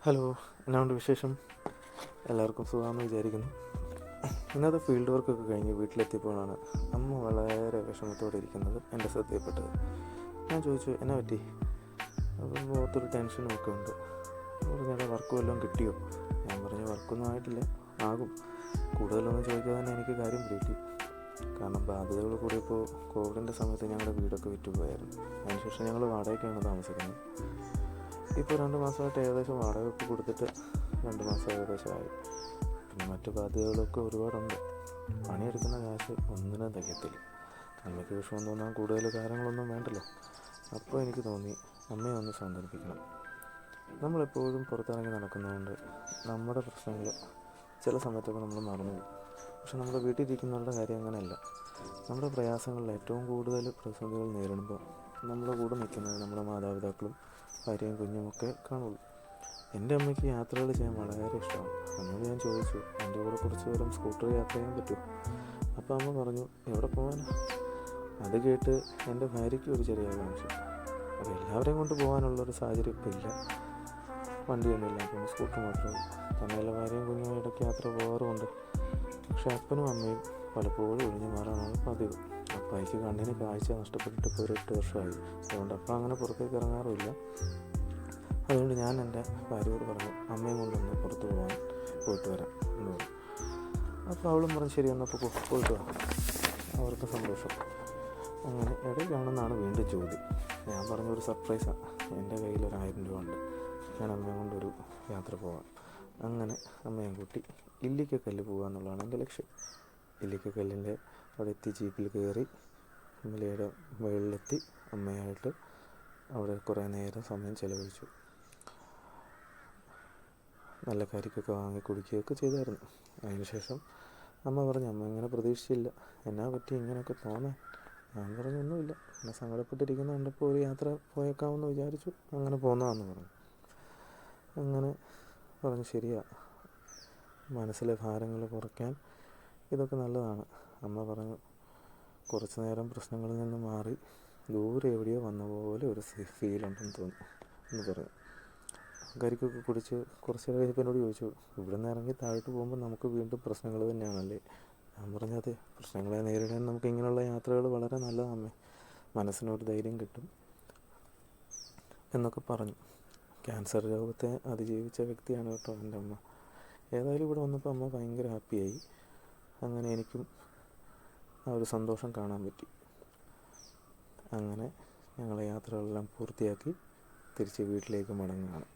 Hello, എന്നാണ്ട് വിശേഷം? എല്ലാവർക്കും സുഖമാണെന്ന് വിചാരിക്കുന്നു. ഇന്നത്തെ ഫീൽഡ് വർക്കൊക്കെ കഴിഞ്ഞ് വീട്ടിലെത്തിയപ്പോഴാണ് അമ്മ വളരെ വിഷമത്തോടെ ഇരിക്കുന്നത് എൻ്റെ ശ്രദ്ധയിൽപ്പെട്ടത്. ഞാൻ ചോദിച്ചു, എന്നാ പറ്റി? അപ്പം മുഖത്തൊരു ടെൻഷനും ഒക്കെ ഉണ്ട്. പറഞ്ഞാൽ വർക്ക് വല്ലതും കിട്ടിയോ? ഞാൻ പറഞ്ഞു, വർക്കൊന്നും ആയിട്ടില്ല, ആകും. കൂടുതലൊന്നും ചോദിക്കാതെ തന്നെ എനിക്ക് കാര്യം പിടികിട്ടി. കാരണം ബാധ്യതകൾ കൂടിയപ്പോൾ കോവിഡിൻ്റെ സമയത്ത് ഞങ്ങളുടെ വീടൊക്കെ വിറ്റുപോയായിരുന്നു. അതിനുശേഷം ഞങ്ങൾ വാടകയ്ക്കാണ് താമസിക്കുന്നത്. ഇപ്പോൾ 2 മാസമായിട്ട് ഏകദേശം വാടകയൊക്കെ കൊടുത്തിട്ട് 2 മാസം ഏകദേശമായി. പിന്നെ മറ്റു ബാധ്യതകളൊക്കെ ഒരുപാടുണ്ട്. പണിയെടുക്കുന്ന കാശ് ഒന്നിനും തികയത്തില്ല. അമ്മയ്ക്ക് വിഷമം തോന്നാൻ കൂടുതൽ കാര്യങ്ങളൊന്നും വേണ്ടല്ലോ. അപ്പോൾ എനിക്ക് തോന്നി, അമ്മയെ ഒന്ന് സാന്ത്വനിപ്പിക്കണം. നമ്മളെപ്പോഴും പുറത്തിറങ്ങി നടക്കുന്നതുകൊണ്ട് നമ്മുടെ പ്രശ്നങ്ങൾ ചില സമയത്തൊക്കെ നമ്മൾ മറന്നുപോകും. പക്ഷെ നമ്മുടെ വീട്ടിലിരിക്കുന്നവരുടെ കാര്യം അങ്ങനെയല്ല. നമ്മുടെ പ്രയാസങ്ങളിൽ ഏറ്റവും കൂടുതൽ പ്രതിസന്ധികൾ നേരിടുമ്പോൾ നമ്മുടെ കൂടെ നിൽക്കുന്നത് നമ്മുടെ മാതാപിതാക്കളും ഭാര്യയും കുഞ്ഞുമൊക്കെ കാണുള്ളൂ. എൻ്റെ അമ്മയ്ക്ക് യാത്രകൾ ചെയ്യാൻ വളരെ ഇഷ്ടമാണ്. അമ്മയോട് ഞാൻ ചോദിച്ചു, എൻ്റെ കൂടെ കുറച്ച് ദൂരം സ്കൂട്ടറിൽ യാത്ര ചെയ്യാൻ പറ്റുമോ? അപ്പോൾ അമ്മ പറഞ്ഞു, എവിടെ പോകാനാ? അത് കേട്ട് എൻ്റെ ഭാര്യയ്ക്ക് ഒരു ചെറിയ ആകാംക്ഷ. അപ്പോൾ എല്ലാവരെയും കൊണ്ട് പോകാനുള്ളൊരു സാഹചര്യം ഇപ്പം ഇല്ല. വണ്ടിയൊന്നുമില്ല, അപ്പം സ്കൂട്ടർ മാത്രമേ ഉള്ളൂ. തന്നെയല്ല, ഭാര്യയും കുഞ്ഞും ഇടയ്ക്ക് യാത്ര പോകാറുമുണ്ട്. പക്ഷേ അപ്പനും അമ്മയും പലപ്പോഴും ഒഴിഞ്ഞു മാറാനാണ് പതിവ്. അപ്പായിക്ക് കണ്ണിന് കാഴ്ച നഷ്ടപ്പെട്ടിട്ട് ഇപ്പോൾ ഒരു 8 വർഷമായി. അതുകൊണ്ട് അപ്പം അങ്ങനെ പുറത്തേക്ക് ഇറങ്ങാറുമില്ല. അതുകൊണ്ട് ഞാൻ എൻ്റെ ഭാര്യയോട് പറഞ്ഞു, അമ്മയും കൊണ്ടൊന്ന് പുറത്ത് പോയിട്ട് വരാം എന്ന് പറഞ്ഞു. അപ്പോൾ അവളും പറഞ്ഞു, ശരി, എന്നപ്പോൾ പോയിട്ട് വാ. അവർക്ക് സന്തോഷം. അങ്ങനെ ഇടയ്ക്കാണെന്നാണ് വീണ്ടും ചോദ്യം. ഞാൻ പറഞ്ഞൊരു സർപ്രൈസാണ്, എൻ്റെ കയ്യിൽ 1000 രൂപ ഉണ്ട്, ഞാൻ അമ്മയും കൊണ്ടൊരു യാത്ര പോകാം. അങ്ങനെ അമ്മയും കൂട്ടി ഇല്ലിക്കക്കല്ല് പോകുക എന്നുള്ളതാണ് എൻ്റെ ലക്ഷ്യം. ഇല്ലിക്കക്കല്ലിൻ്റെ അവിടെ എത്തി ജീപ്പിൽ കയറി മലയുടെ മുകളിലെത്തി അമ്മയായിട്ട് അവിടെ കുറേ നേരം സമയം ചിലവഴിച്ചു. നല്ല കരിക്കൊക്കെ വാങ്ങി കുടിക്കുകയൊക്കെ ചെയ്തായിരുന്നു. അതിനുശേഷം അമ്മ പറഞ്ഞു, അമ്മ ഇങ്ങനെ പ്രതീക്ഷിച്ചില്ല, എന്നാ പറ്റി ഇങ്ങനെയൊക്കെ തോന്നാൻ? ഞാൻ പറഞ്ഞു, ഒന്നുമില്ല, എന്നെ സങ്കടപ്പെട്ടിരിക്കുന്ന കണ്ടപ്പോൾ ഒരു യാത്ര പോയേക്കാമെന്ന് വിചാരിച്ചു, അങ്ങനെ പോന്നതാണെന്ന് പറഞ്ഞു. അങ്ങനെ പറഞ്ഞു, ശരിയാ, മനസ്സിലെ ഭാരങ്ങൾ കുറയ്ക്കാൻ ഇതൊക്കെ നല്ലതാണ്. അമ്മ പറഞ്ഞു, കുറച്ച് നേരം പ്രശ്നങ്ങളിൽ നിന്ന് മാറി ദൂരെ എവിടെയോ വന്ന പോലെ ഒരു ഫീലുണ്ടെന്ന് തോന്നുന്നു എന്ന് പറഞ്ഞു. കരിക്കൊക്കെ കുടിച്ച് കുറച്ച് കഴിഞ്ഞപ്പോൾ എന്നോട് ചോദിച്ചു, ഇവിടെ നിന്ന് ഇറങ്ങി താഴോട്ട് പോകുമ്പോൾ നമുക്ക് വീണ്ടും പ്രശ്നങ്ങൾ തന്നെയാണല്ലേ? ഞാൻ പറഞ്ഞു, അതെ, പ്രശ്നങ്ങളെ നേരിടാൻ നമുക്ക് ഇങ്ങനെയുള്ള യാത്രകൾ വളരെ നല്ലതാണ്, മനസ്സിനൊരു ധൈര്യം കിട്ടും എന്നൊക്കെ പറഞ്ഞു. ക്യാൻസർ രോഗത്തെ അതിജീവിച്ച വ്യക്തിയാണ് കേട്ടോ എൻ്റെ അമ്മ. ഏതായാലും ഇവിടെ വന്നപ്പോൾ അമ്മ ഭയങ്കര ഹാപ്പിയായി. അങ്ങനെ എനിക്കും ആ ഒരു സന്തോഷം കാണാൻ പറ്റി. അങ്ങനെ ഞങ്ങൾ യാത്രകളെല്ലാം പൂർത്തിയാക്കി തിരിച്ച് വീട്ടിലേക്ക് മടങ്ങുകയാണ്.